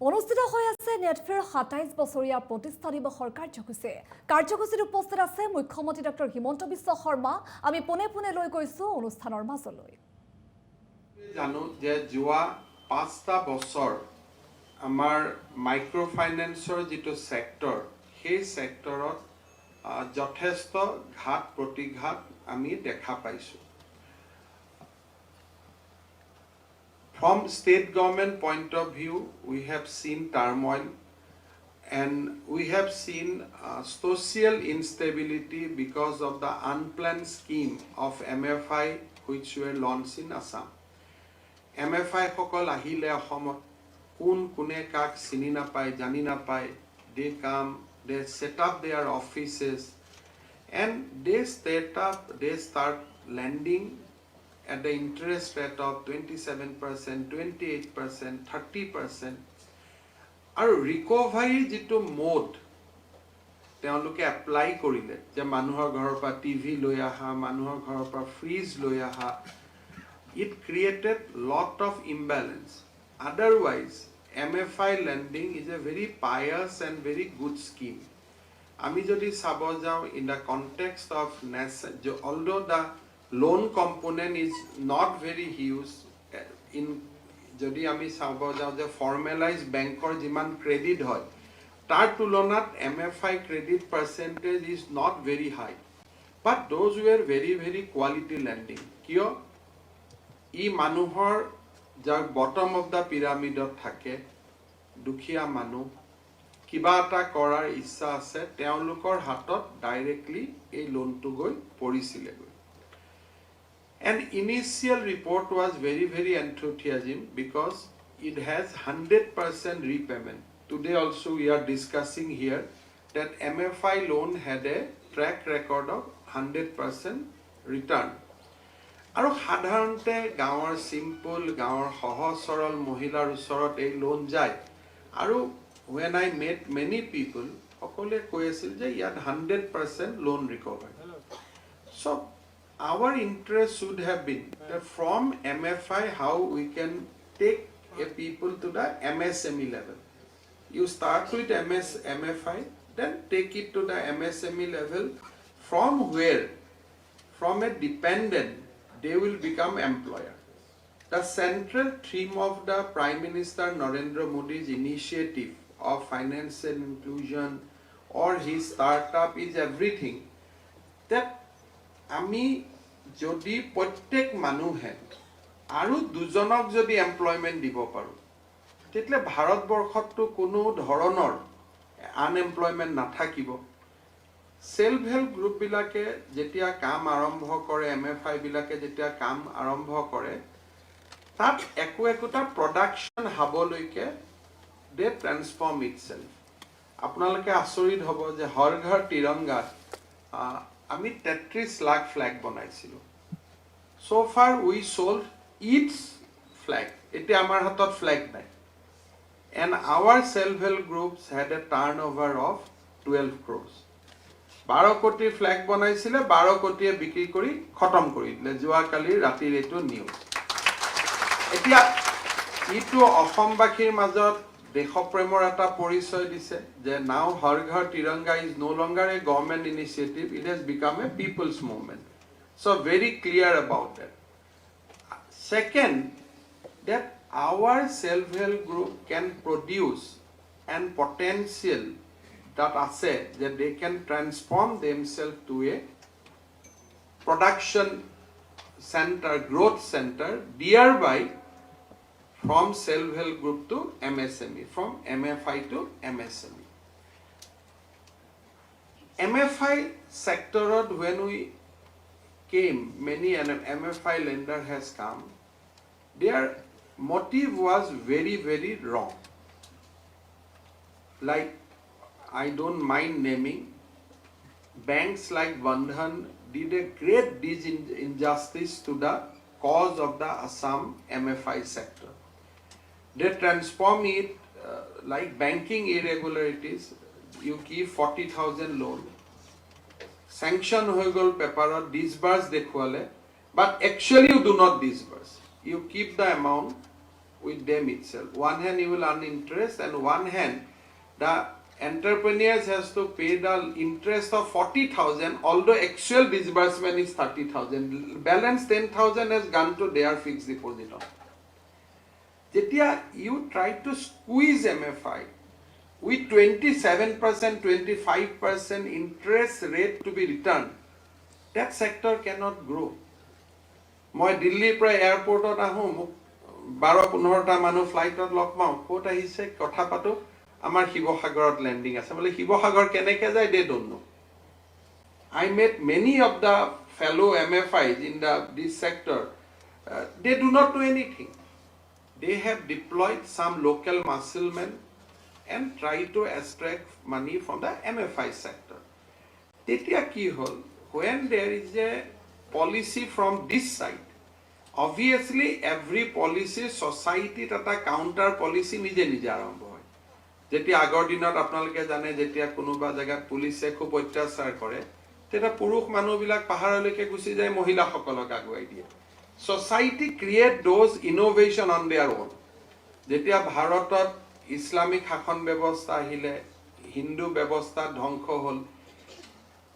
অনুষ্ঠিত হৈ আছে নেটফেৰ ২৭ বছৰীয়া প্ৰতিষ্ঠা দিৱসৰ কাৰ্যসূচী। কাৰ্যসূচীত উপস্থিত আছে মুখ্যমন্ত্ৰী ডক্টৰ হিমন্ত বিশ্ব শৰ্মা। আমি পোনে পোনে লৈ গৈছো অনুষ্ঠানৰ মাজলৈ। জানো যে যোৱা ৫টা বছৰ আমাৰ মাইক্ৰ ফাইনেন্সৰ যিটো সেক্টৰ সেই সেক্টৰত যথেষ্ট ঘাত প্ৰতিঘাত আমি দেখা পাইছো। From state government point of view, we have seen turmoil and we have seen social instability because of the unplanned scheme of MFI which were launched in Assam. MFI সকল আহিলে অসমত কোনে কাক চিনি নাপায় জানি নাপায়, they come, they set up their offices and they start lending at the interest rate of 27%, 28%, 30%. আৰু ৰিকভাৰী যিটো মোড তেওঁলোকে এপ্লাই কৰিলে যে মানুহৰ ঘৰৰ পৰা টিভি লৈ আহা, মানুহৰ ঘৰৰ পৰা ফ্ৰিজ লৈ আহা, it created lot of imbalance. Otherwise, MFI lending is a very pious and very good scheme. আমি যদি চাব যাওঁ in the context of although the loan component is not very huge in যদি আমি চাব যাওঁ যে formalized bankৰ যিমান ক্ৰেডিট হয় তাৰ তুলনাত MFI credit percentage is not very high, but those were very quality lending. কিয় ই মানুহৰ যাৰ bottom of the pyramid থাকে দুখীয়া মানুহ কিবা এটা কৰাৰ ইচ্ছা আছে তেওঁলোকৰ হাতত ডাইৰেক্টলি এই লোনটো গৈ পৰিছিলে। And initial report was very enthusiasm because it has 100% repayment. Today also we are discussing here that MFI loan had a track record of 100% return. আৰু সাধাৰণতে গাঁৱৰ simple গাঁৱৰ সহজ সৰল মহিলাৰ ওচৰত এই লোন যায় আৰু when I met many people সকলে কৈ আছিল যে ইয়াত 100% loan recovery. So our interest should have been that from MFI how we can take a people to the MSME level. You start with MFI, then take it to the MSME level, from where from a dependent they will become employer. The central theme of the Prime Minister Narendra Modi's initiative of financial inclusion or his startup is everything that আমি যদি প্ৰত্যেক মানুহে আৰু দুজনক যদি employment দিব পাৰো তেতিয়ালে ভাৰতবৰ্ষতো কোনো ধৰণৰ আনএমপ্লয়মেন্ট নাথাকিব। সেলফ হেল্প গ্ৰুপ বিলাকে যেতিয়া কাম আৰম্ভ কৰে, MFI বিলাকে যেতিয়া কাম আৰম্ভ কৰে তাত একোটা প্ৰডাকশন হাবলৈকে দে ট্ৰান্সফৰ্ম ইটসেলফ। আপোনালোকে আচৰিত হ'ব যে হৰ ঘৰ তিৰংগা আমি 33 লাখ ফ্ল্যাগ বনাইছিলো। So far we sold each flag. Ete amar hatot flag nai. And our self-help groups had a turnover of 12 crores. 12 koti flag banaisile 12 kotiye bikri kori khatam kori dile joa kali ratir etu news. Etia itu অসমবাসীৰ মাজত দেশপ্ৰেমৰ এটা পৰিচয় দিছে যে now har ghar tiranga is no longer a government initiative, it has become a people's movement. So very clear about that. Second, that our self-help group can produce and potential that asset that they can transform themselves to a production center, growth center, thereby from self-help group to MSME, from MFI to MSME. MFI sector when we came, many MFI lender has come, their motive was very wrong. Like, I don't mind naming, banks like Bandhan did a great injustice to the cause of the Assam MFI sector. They transform it like banking irregularities. You give 40,000 loan, sanction হৈ গল পেপাৰত disburse দেখুৱালে, but actually you do not disburse. You keep the amount with them itself. One hand you will earn interest, and one hand the entrepreneurs has to pay the interest of 40,000, although actual disbursement is 30,000. Balance 10,000 has gone to their fixed deposit. Jetia, you try to squeeze MFI with 27%, 25% interest rate to be returned. That sector cannot grow. Moi Delhi pra airport ot ahu 12-15 manu flight ot log pau kot ahise kotha patu amar Shibosagarot landing ase bole Shibosagar keneke jay they don't know. I met many of the fellow MFIs in this sector. They do not know anything. They have deployed some local musclemen and try to extract money from the MFI sector. Tetia ki hol, when there is a policy from this side, obviously every policy society tata counter policy nije nije arambho hoy. Jetia agor dinot apnaloke jane jetia konoba jagat police khub otyachar kore, teta purush manu bilak paharoleke gusi jay mohila sokolok aguai die. Society create those innovation on their own. Jetia Bharatot Islamic শাসন ব্যৱস্থা আহিলে হিন্দু ব্যৱস্থা ধ্বংস হল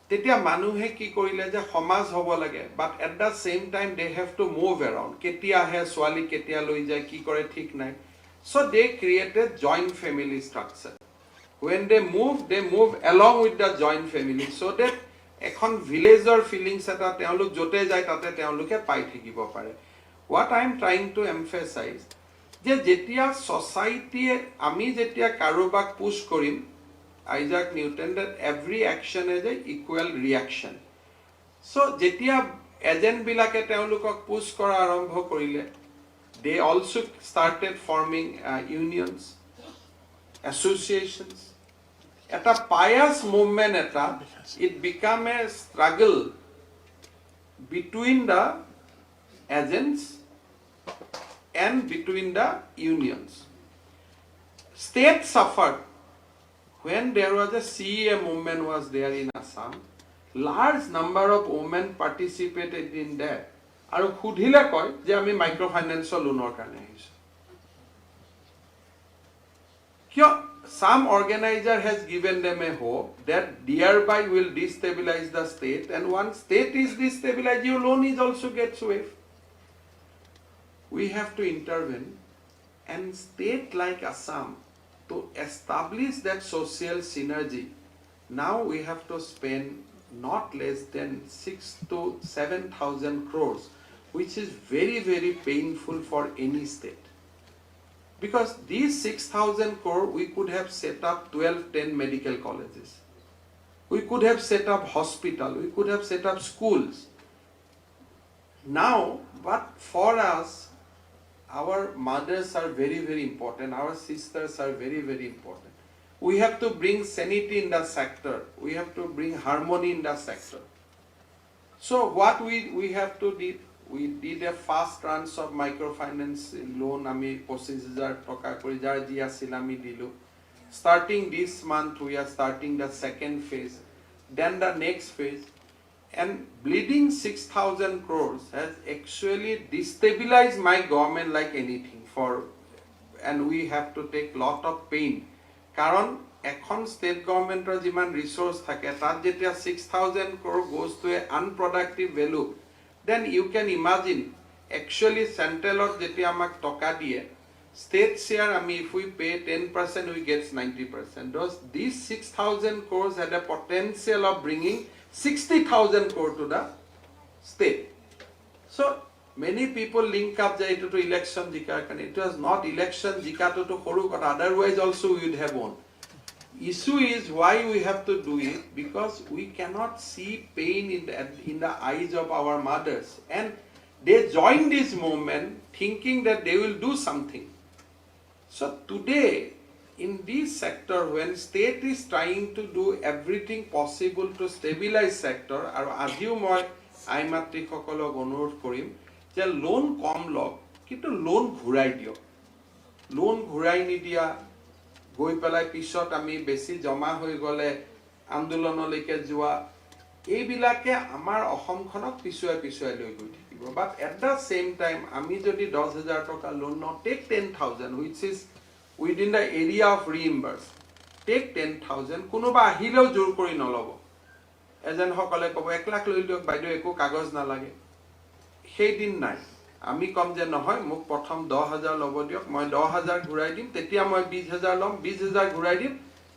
তেতিয়া মানুহে কি কৰিলে যে সমাজ হ'ব লাগে but at the same time they have to move around কেতিয়া আহে সোৱালি কেতিয়া লৈ যায় কি কৰে ঠিক নাই so they created joint family structure when they move along with the joint family so that এখন villager feelings এটা তেওঁলোক জতে যায় তাতে তেওঁলোকে পাই থাকিব পাৰে what I am trying to emphasize যে যেতিয়া society আমি যেতিয়া কাৰোবাক পুশ কৰিম Isaac Newton that every action is a equal reaction so যেতিয়া এজেন্ট বিলাকে তেওঁলোকক পুশ কৰা আৰম্ভ কৰিলে they also started forming unions associations eta pious movement eta it became a struggle between the agents and between the unions. State suffered when there was a CA movement was there in Assam. Large number of women participated in that. Aru khudhile koy je ami microfinance loan or karone ahisu. Kyo some organizer has given them a hope that thereby will destabilize the state and once state is destabilized your loan is also gets waived. We have to intervene and state like Assam to establish that social synergy. Now we have to spend not less than 6,000 to 7,000 crores, which is very, very painful for any state. Because these 6,000 crore, we could have set up 12-10 medical colleges. We could have set up hospital. We could have set up schools. Now, but for us, our mothers are very, very important. Our sisters are very, very important. We have to bring sanity in the sector. We have to bring harmony in the sector. So what we have to do, we did a fast trans of microfinance loan. Ami 25,000 toka kori jar ji asil ami dilu. Starting this month, we are starting the second phase. Then the next phase. And bleeding 6,000 crores has actually destabilized my government like anything and we have to take lot of pain. Karon ekhon state government or jiman resource thake tat jetia 6,000 crore goes to a unproductive value, then you can imagine actually central or jetia amak toka diye state share ami if we pay 10% we gets 90%. These 6,000 crores had a potential of bringing 60,000 crore to the state. So many people link up to election jika. It was not election jika to koru, but otherwise also we would have won. Issue is why we have to do it because we cannot see pain in the eyes of our mothers, and they join this movement thinking that they will do something. So today, in this sector, when state is trying to do everything possible to stabilize sector, aru ajiu moi aimatri sokolok onurodh korim je loan kom log kintu loan ghurai dio loan ghurai nidia goi pelai pisot ami beshi joma hoi gole andolonoleke jua ei bilake amar Assam khonok pisuai loi goi থাকিব But at the same time, আমি যদি 10,000 টকা loan not take 10,000, which is within the area of reimburse. Take 10,000, কোনোবা আহিলেও জোৰ কৰি নলব। Agent সকলে কব 1 লাখ লৈ দিয়ক বাইদেউ একো কাগজ নালাগে। সেই দিন নাই। আমি কম যে নহয় মোক প্ৰথম 10,000 লব দিয়ক, মই 10,000 ঘূৰাই দিম, তেতিয়া মই 20,000 লম, 20,000 ঘূৰাই দিম,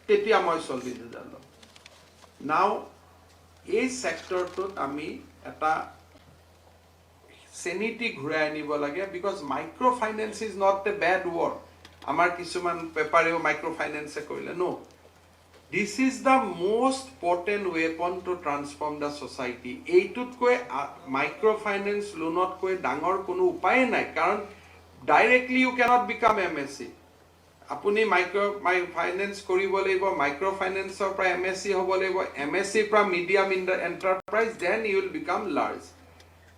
তেতিয়া মই 40,000 লম। Now, এই সেক্টৰটোত আমি এটা sanity ঘূৰাই আনিব লাগে, because microfinance is not a bad word. আমাৰ কিছুমান পেপাৰেও microfinance কৰিলে, no. This is the most potent weapon to transform the society. এইটোতকৈ microfinance লোনতকৈ ডাঙৰ কোনো উপায় নাই, কাৰণ directly you cannot become MSc. আপুনি microfinance কৰিব লাগিব, microfinanceৰ পৰা MSc হ'ব লাগিব, MSc পৰা medium enterprise, then you will become large.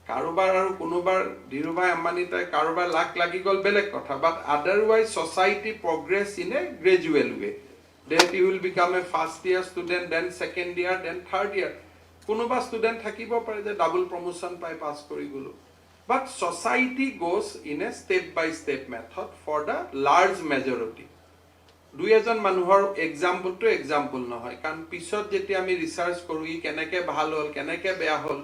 কাৰোবাৰ আৰু কোনোবাৰ ধীৰুভাই আম্বানী তাই কাৰোবাৰ লাখ লাগি গ'ল বেলেগ কথা, but otherwise society progress in a gradual way. That you will become a first year student, then second year, then third year. কোনোবা student থাকিব পাৰে যে double promotion পাই pass কৰি গ'লো. But society goes in a step by step method for the large majority. দুই এজন মানুহৰ example to example নহয়, কাৰণ পিছত যেতিয়া আমি research কৰো ই কেনেকে ভাল হ'ল কেনেকে বেয়া হ'ল,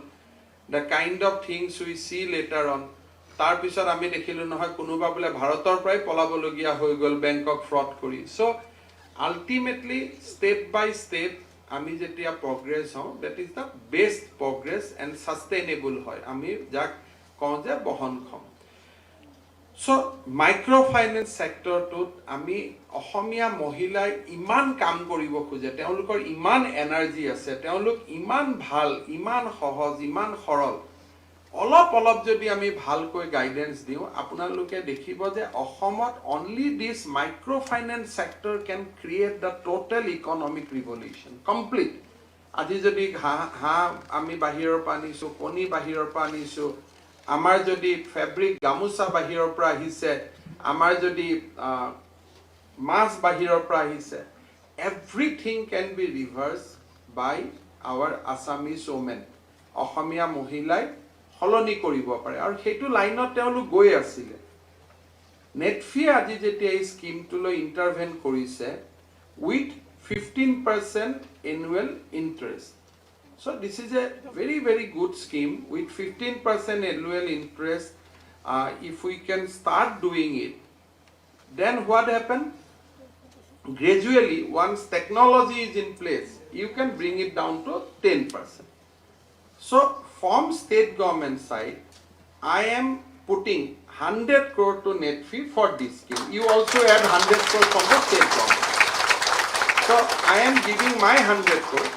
the kind of things we see later on, তাৰ পিছত আমি দেখিলো নহয় কোনোবা বোলে ভাৰতৰ পৰাই পলাবলগীয়া হৈ গ'ল বেংকক ফ্ৰড কৰি। So ultimately step by step আমি যেতিয়া progress হওঁ, that is the best progress and sustainable হয়, আমি যাক কওঁ যে বহনক্ষম। So microfinance sectorটোত আমি অসমীয়া মহিলাই ইমান কাম কৰিব খোজে, তেওঁলোকৰ ইমান এনাৰ্জি আছে, তেওঁলোক ইমান ভাল, ইমান সহজ, ইমান সৰল, অলপ যদি আমি ভালকৈ গাইডেন্স দিওঁ, আপোনালোকে দেখিব যে অসমত only this microfinance sector can create the total economic revolution, complete. আজি যদি হাঁহ আমি বাহিৰৰ পৰা আনিছো, কণী বাহিৰৰ পৰা আনিছো, আমাৰ যদি ফেব্ৰিক গামোচা বাহিৰৰ পৰা আহিছে, আমাৰ যদি মাছ বাহিৰৰ পৰা আহিছে, everything can be reversed by our Assamese women. অসমীয়া মহিলাই সলনি কৰিব পাৰে, আৰু সেইটো লাইনত তেওঁলোক গৈ আছিলে। নেটফিয়ে আজি যেতিয়া এই স্কিমটোলৈ ইণ্টাৰভেন কৰিছে with 15% annual interest. So this is a very good scheme with 15% annual interest. If we can start doing it, then what happens? Gradually, once technology is in place, you can bring it down to 10%. So from state government side, I am putting 100 crore to Netfi for this scheme. You also add 100 crore from the state government. So I am giving my 100 crore.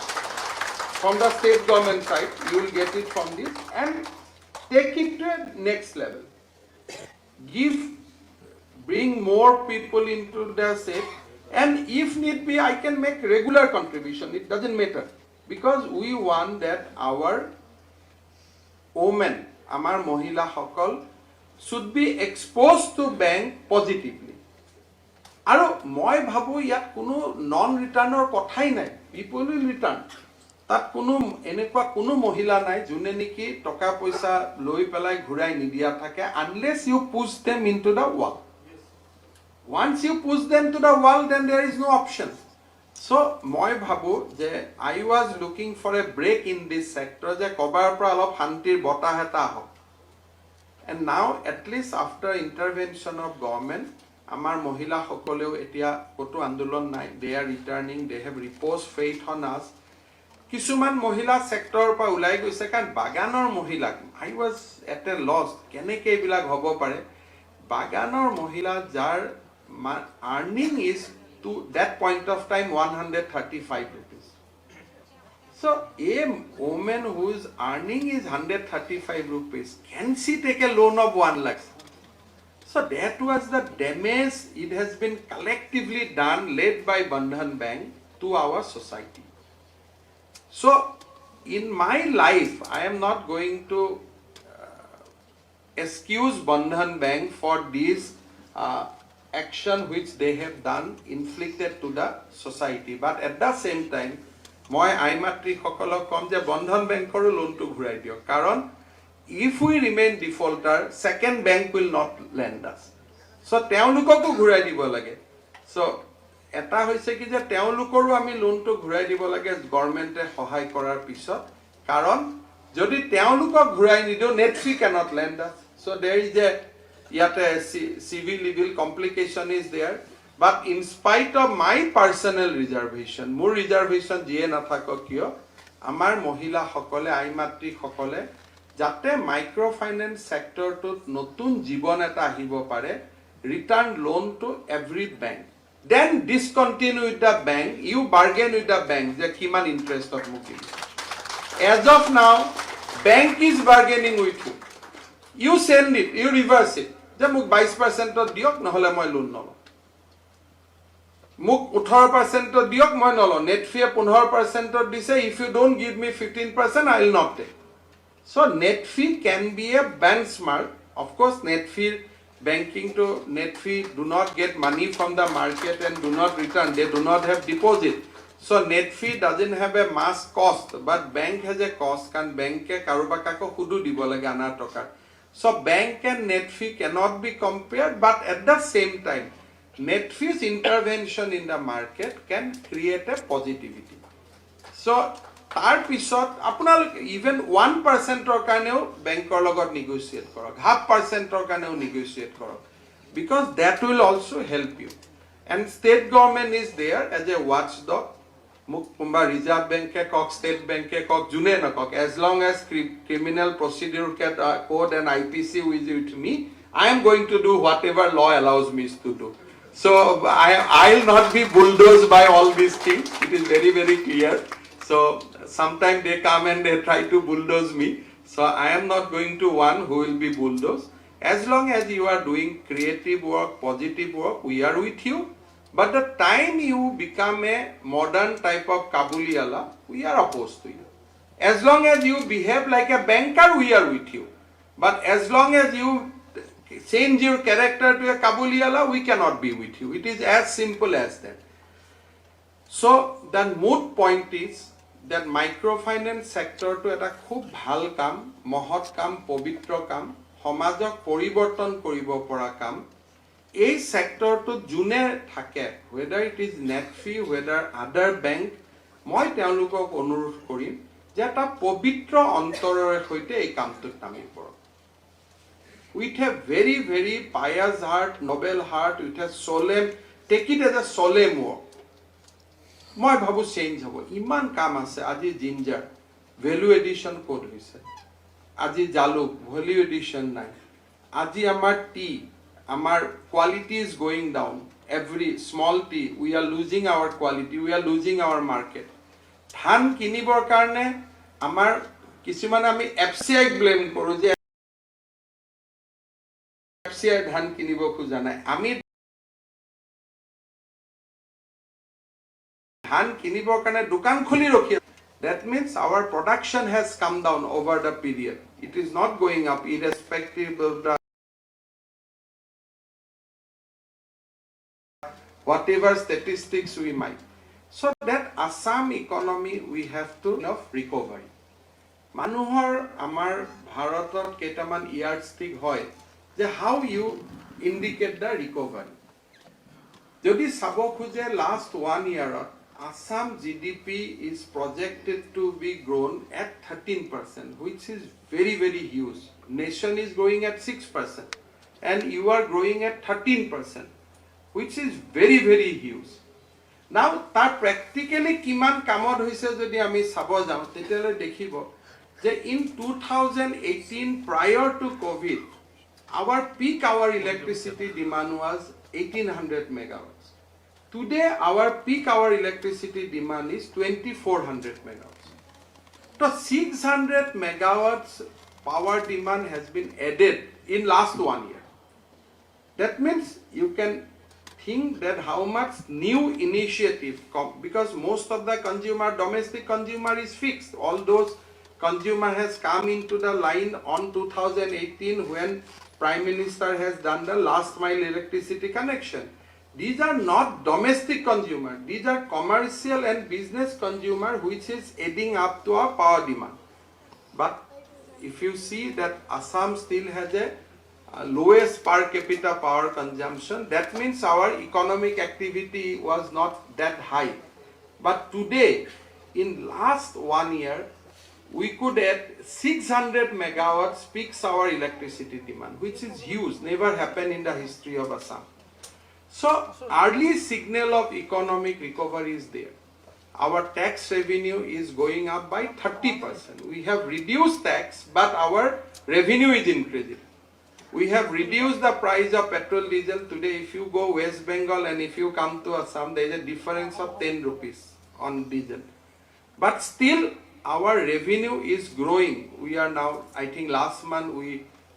From the state government side, you will get it from this and take it to a next level. Bring more people into the state, and if need be, I can make regular contribution. It doesn't matter, because we want that our women, our mohila hakol, should be exposed to bank positively. আৰু মই ভাবো ইয়াত কোনো non ৰিটাৰ্ণৰ কথাই নাই, people will return. তাত কোনো এনেকুৱা কোনো মহিলা নাই যোনে নেকি টকা পইচা লৈ পেলাই ঘূৰাই নিদিয়া থাকে, unless you push them into the wall. Once you push them to the wall, then there is no option. So মই ভাবো যে I was looking for a break in this sector, যে কবাৰ পৰা অলপ শান্তিৰ বতাহ এটা আহক, and now at least after intervention of government, আমাৰ মহিলা সকলেও এতিয়া কতো আন্দোলন নাই, they are returning, they have reposed faith on us. কিছুমান মহিলা সেক্টৰৰ পৰা ওলাই গৈছে, কাৰণ বাগানৰ মহিলা, I was at a loss, কেনেকৈ এইবিলাক হ'ব পাৰে। বাগানৰ মহিলা যাৰ earning is to that point of time 135 rupees. So a woman whose earning is 135 rupees, can she take a loan of 1 lakh? So that was the damage it has been collectively done, led by Bandhan Bank, to our society. So in my life, I am not going to excuse Bandhan Bank for this action which they have done, inflicted to the society. But at the same time, মই আইমাতৃ সকলক কম যে বন্ধন বেংকৰো লোনটো ঘূৰাই দিয়ক, কাৰণ if we remain defaulter, second bank will not lend us. So তেওঁলোককো ঘূৰাই দিব লাগে. So এটা হৈছে কি যে তেওঁলোকৰো আমি লোনটো ঘূৰাই দিব লাগে গভৰ্ণমেণ্টে সহায় কৰাৰ পিছত, কাৰণ যদি তেওঁলোকক ঘূৰাই নিদিও net fee cannot lend us. So there is a civil legal complication is there. But in spite of my personal reservation, মোৰ reservation যিয়ে নাথাকক কিয়, আমাৰ মহিলা সকলে আইমাতৃ সকলে যাতে মাইক্ৰ ফাইনেন্স সেক্টৰটোত নতুন জীৱন এটা আহিব পাৰে, return loan to every bank. Then discontinue with the bank, you bargain with the bank যে কিমান interest of মোক দিব. As of now, bank is bargaining with you. You send it, you reverse it. যে মোক 22% দিয়ক নহলে মই loan নলওঁ, মোক 18% দিয়ক মই নলওঁ, net fee 15% দিছে, if you don't give me 15% I will not take. So net fee can be a benchmark. Of course net fee, banking to net fee do not get money from the market and do not return, they do not have deposit. So net fee doesn't have a mass cost, but bank has a cost, can bank ke karubakako hudu dibo lage ana toka. So bank and net fee cannot be compared, but at the same time net fees intervention in the market can create a positivity. So তাৰ পিছত আপোনালোক even 1% ৰ কাৰণেও বেংকৰ লগত negotiate কৰক, 0.5% ৰ কাৰণেও negotiate কৰক, because that will also help you. And state government is there as a watchdog. মোক কোনবা ৰিজাৰ্ভ বেংকে কক, ষ্টেট বেংকে কক, যোনে নকক, as long as criminal procedure code and IPC is with me, I am going to do whatever law allows me to do. So I'll not be bulldozed by all these things. It is very, very clear. So sometimes they come and they try to bulldoze me. So I am not going to one who will be bulldozed. As long as you are doing creative work, positive work, we are with you. But the time you become a modern type of Kabuliwala, we are opposed to you. As long as you behave like a banker, we are with you. But as long as you change your character to a Kabuliwala, we cannot be with you. It is as simple as that. So the moot point is that microfinance sector to eta khub bhal kam, mohot kam, povitro kam, সমাজক পৰিৱৰ্তন কৰিব পৰা কাম। এই সেক্টৰটো জুনে থাকে, whether it is net fee, whether other bank, মই তেওঁলোকক অনুৰোধ কৰিম যে এটা পবিত্ৰ অন্তৰেৰে সৈতে এই কামটোত নামি পৰক। With a very, very pious heart, noble heart, with a solemn, take it as a solemn work. মই ভাবো চেঞ্জ হ'ব, ইমান কাম আছে। আজি জিঞ্জাৰ ভ্যালু এডিশন কোড হৈছে, আজি জালুক ভ্যালু এডিশন নাই, আজি আমাৰ টি, আমাৰ quality is going down, every small tea we are losing our quality, we are losing our market. ধান কিনিবৰ কাৰণে আমাৰ কিছুমানে আমি এফচিআইক ব্লেম কৰোঁ যে এফচিআই ধান কিনিব খোজা নাই, আমি ধান কিনিবৰ কাৰণে দোকান খুলি ৰখি। That means our production has come down over the period. It is not going up irrespective of the whatever statistics we might. So that Assam economy we have to enough recovery. Manuhar amar Bharatot ketaman yardstick hoy je how you indicate the recovery. Jodi sabo khuje last 1 year Assam GDP is projected to be grown at 13%, which is very, very huge. Nation is growing at 6%, and you are growing at 13%, which is very, very huge. Now, that practically kiman kamod hoise jodi ami sabo jao, tetele dekhibo je in 2018 prior to COVID, our peak hour electricity demand was 1800 megawatts. Today, our peak hour electricity demand is 2400 megawatts. So 600 megawatts power demand has been added in last 1 year. That means you can think that how much new initiative, because most of the consumer, domestic consumer is fixed. All those consumer has come into the line on 2018 when Prime Minister has done the last mile electricity connection. These are not domestic consumer, these are commercial and business consumer which is adding up to our power demand. But if you see that Assam still has a lowest per capita power consumption, that means our economic activity was not that high. But today, in last 1 year, we could add 600 megawatts peak hour electricity demand, which is huge, never happened in the history of Assam. So, early signal of economic recovery is there. Our tax revenue is going up by 30%. We have reduced tax, but our revenue is increasing. We have reduced the price of petrol diesel. Today, if you go West Bengal and if you come to Assam, there is a difference of 10 rupees on diesel. But still, our revenue is growing. We are now, I think last month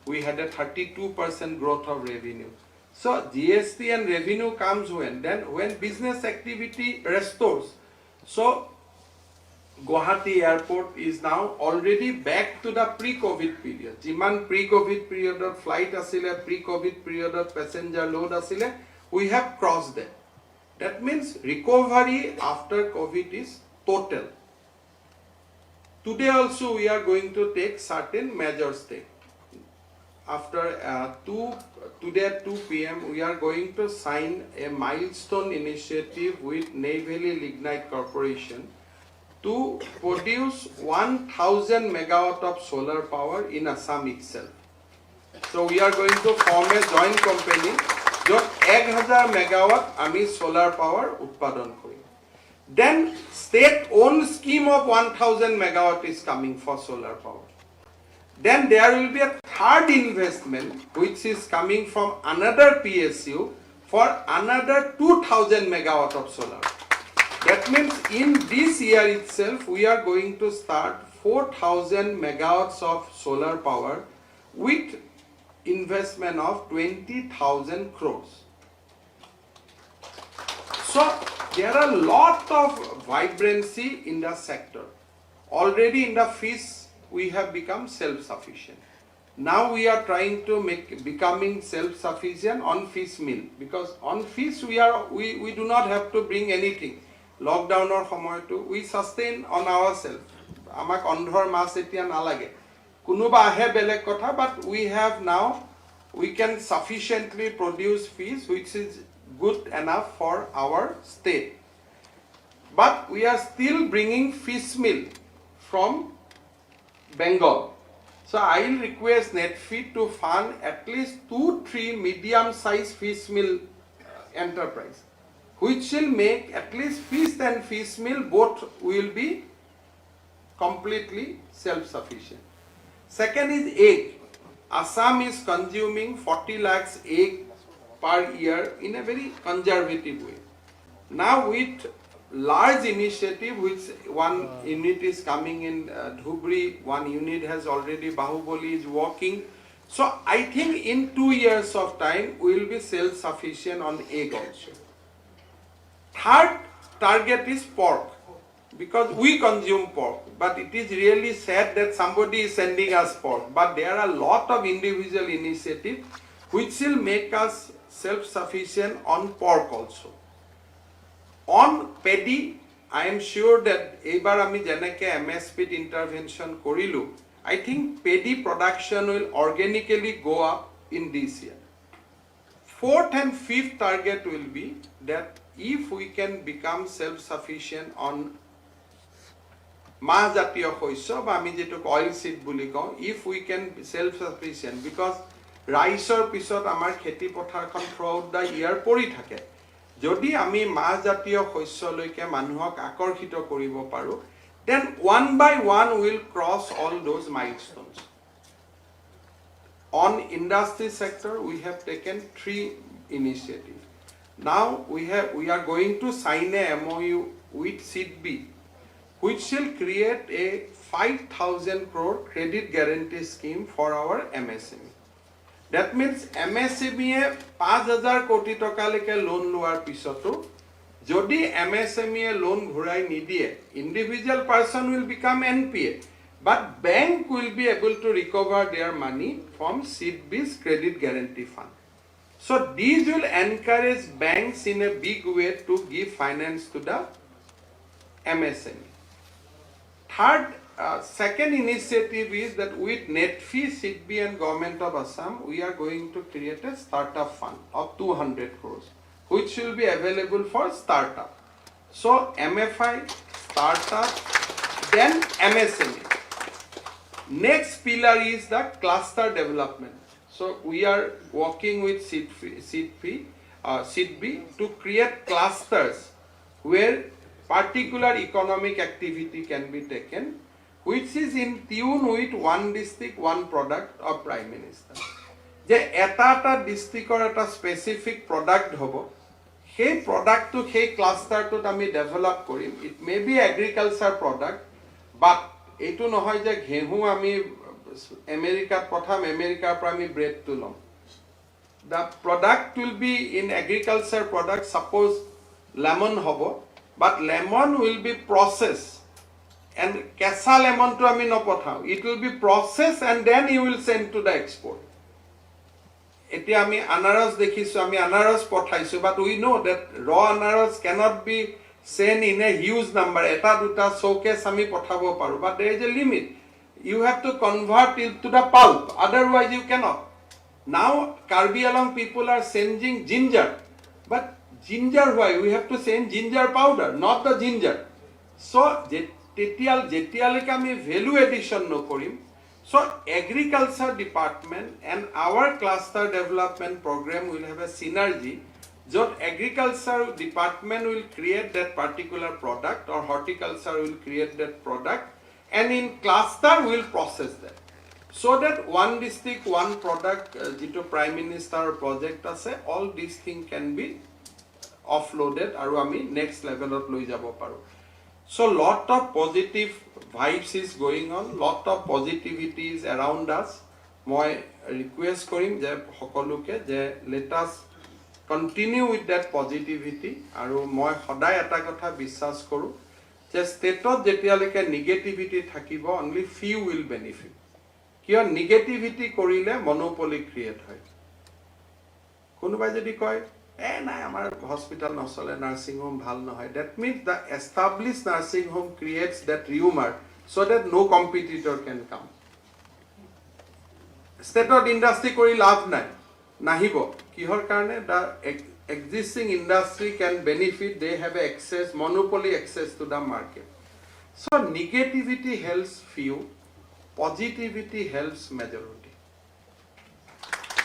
we had a 32% growth of revenue. So GST and revenue comes when? Then when business activity restores. So Guwahati airport is now already back to the pre-COVID period. Jiman pre-COVID period of flight asile, pre-COVID period of passenger load asile, we have crossed that. That means recovery after COVID is total. Today also we are going to take certain measures. After today at 2 p.m. we are going to sign a milestone initiative with Neyveli Lignite Corporation to produce 1000 megawatt of solar power in Assam itself. So we are going to form a joint company jot 1000 megawatt ami solar power utpadon kori. Then state owned scheme of 1000 megawatt is coming for solar power. Then there will be a third investment which is coming from another PSU for another 2000 megawatt of solar. That means in this year itself we are going to start 4000 megawatts of solar power with investment of 20,000 crores. So there are a lot of vibrancy in the sector. Already in the fish we have become self-sufficient. Now we are trying to becoming self-sufficient on fish meal, because on fish we do not have to bring anything. Lockdown or homoyto, we sustain on ourselves. Amak andhor mas etia nalage. Kunuba ahe belek kotha, but we have now, we can sufficiently produce fish which is good enough for our state. But we are still bringing fish meal from Bengal. So I will request Netfeed to fund at least 2-3 medium-sized fish meal enterprise, which will make at least fish and fish meal both will be completely self-sufficient. Second is egg. Assam is consuming 40 lakhs egg per year in a very conservative way. Now with large initiative, which one unit is coming in Dhubri, one unit has already, Bahubali is working. So I think in 2 years of time we will be self-sufficient on egg also. Third target is pork, because we consume pork, but it is really sad that somebody is sending us pork. But there are a lot of individual initiatives which will make us self-sufficient on pork also. On paddy, I am sure that ebar ami janeke MSP intervention korilu, I think paddy production will organically go up in this year. Fourth and fifth target will be that if we can become self-sufficient on mahjatiyo hoisyo ba ami jetuk oil seed buli kau, if we can be self-sufficient, because rice or pisot amar kheti pothar kon throughout the year pori thake. Jodi ami mahjatiyo hoisyo loike manuhok akorshito koribo paru, then one by one we will cross all those milestones. On industry sector, we have taken 3 initiatives. Now we are going to sign a MOU with SIDBI, which will create a 5,000 crore credit guarantee scheme for our MSME. That means MSME 5,000 koti toka leke loan loar pisoto, jodi MSME loan ghurai nidie, individual person will become NPA, but bank will be able to recover their money from SIDBI's credit guarantee fund. So these will encourage banks in a big way to give finance to the MSME. Third second initiative is that with NetFee, SIDBI and Government of Assam, we are going to create a startup fund of 200 crores, which will be available for startup. So MFI, startup, then MSME. Next pillar is the cluster development. So we are working with SIDBI to create clusters where particular economic activity can be taken, which is in tune with one district, one product of Prime Minister. যে এটা ডিস্ট্ৰিক্টৰ এটা specific product হ'ব, সেই প্ৰডাক্টটো সেই ক্লাষ্টাৰটোত আমি develop কৰিম. It may be agriculture product, but এইটো নহয় যে ঘেঁহু আমি আমেৰিকাত পঠাম, আমেৰিকাৰ পৰা আমি ব্ৰেডটো ল'ম. The product will be in agriculture product, suppose lemon হ'ব, but lemon will be processed. And কেঁচা লেমনটো আমি নপঠাওঁ, it will be processed and then you will send to the export. এতিয়া আমি আনাৰস দেখিছো, আমি আনাৰস পঠাইছো, but we know that raw anaras cannot be sent in a huge number. এটা দুটা showcase আমি পঠাব পাৰো, but there is a limit. You have to convert it to the pulp, otherwise you cannot. Now Karbi Alang people are sending ginger, but ginger why? We have to send ginger powder, not the ginger. So যেতিয়ালৈকে আমি value edition নকৰিম, so agriculture department and our cluster development program will have a synergy. Jot agriculture department will create that particular product or horticulture will create that product, and in cluster will process that. So that one district, one product, jito Prime Minister project ase, all these things can be offloaded aru ami next level ot loi jabo paru. So lot of positive vibes is going on, lot of positivity is around us. Moi request korim je hokoluke je let us continue with that positivity. Aru moi hodai eta kotha biswas koru je state ot jetialeke negativity thakibo, only few will benefit. Kiyo negativity korile monopoly create hoy. Konobai jodi koy নাই আমাৰ hospital নচলে, nursing home ভাল নহয়, that means the established nursing home creates that rumor so that no competitor can come. State of industry কৰি লাভ নাই, নাহিব কিহৰ কাৰণে? the existing industry can benefit, they have access, monopoly access to the market. So negativity helps few, positivity helps majority.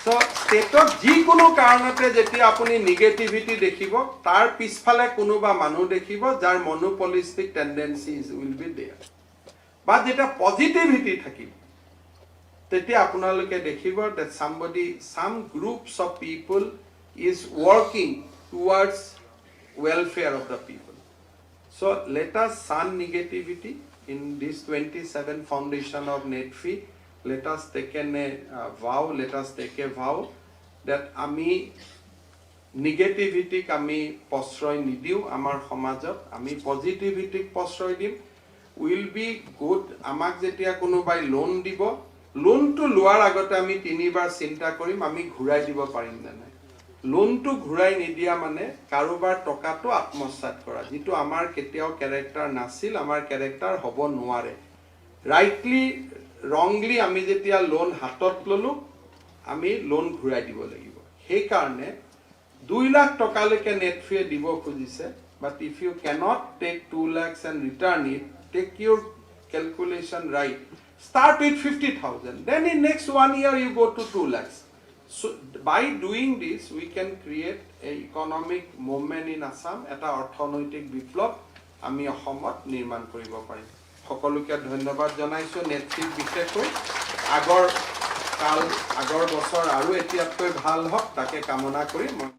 So state of যিকোনো কাৰণতে যেতিয়া আপুনি negativity দেখিব, তাৰ পিছফালে কোনোবা মানুহ দেখিব যাৰ মনোপলিষ্টিক টেন্ডেন্সিজ উইল বি দেয়াৰ. বা যেতিয়া পজিটিভিটি থাকিব, তেতিয়া আপোনালোকে দেখিব that some groups of people is working towards welfare of the people. So let us shun negativity in this 27 foundation of NetFee. Let us take a vow that ami negativity ami posroy nidiu amar somajot, ami positivity posroy dim. Will be good. Amak jetia konobai loan dibo, loan to loar agote ami 3 bar chinta korim ami ghurai dibo parim na nai. Loan to ghurai nidia mane karobar toka to atmosat kora, jitu amar ketiao character nasil, amar character hobo noare. Rightly wrongly আমি যেতিয়া loan হাতত ললো, আমি loan ঘূৰাই দিব লাগিব. সেই কাৰণে 2 লাখ টকালৈকে নেটফিয়ে দিব খুজিছে, but if you cannot take 2 lakhs and return it, take your calculation right, start with 50,000, then in next 1 year you go to 2 lakhs. So by doing this we can create a economic movement in Assam, eta অৰ্থনৈতিক বিপ্লৱ আমি অসমত নিৰ্মাণ কৰিব পাৰিম. সকলোকে ধন্যবাদ জনাইছো. নেতৃত্ব বিশেষকৈ আগৰ বছৰ আৰু এতিয়াতকৈ ভাল হওক তাকে কামনা কৰি মই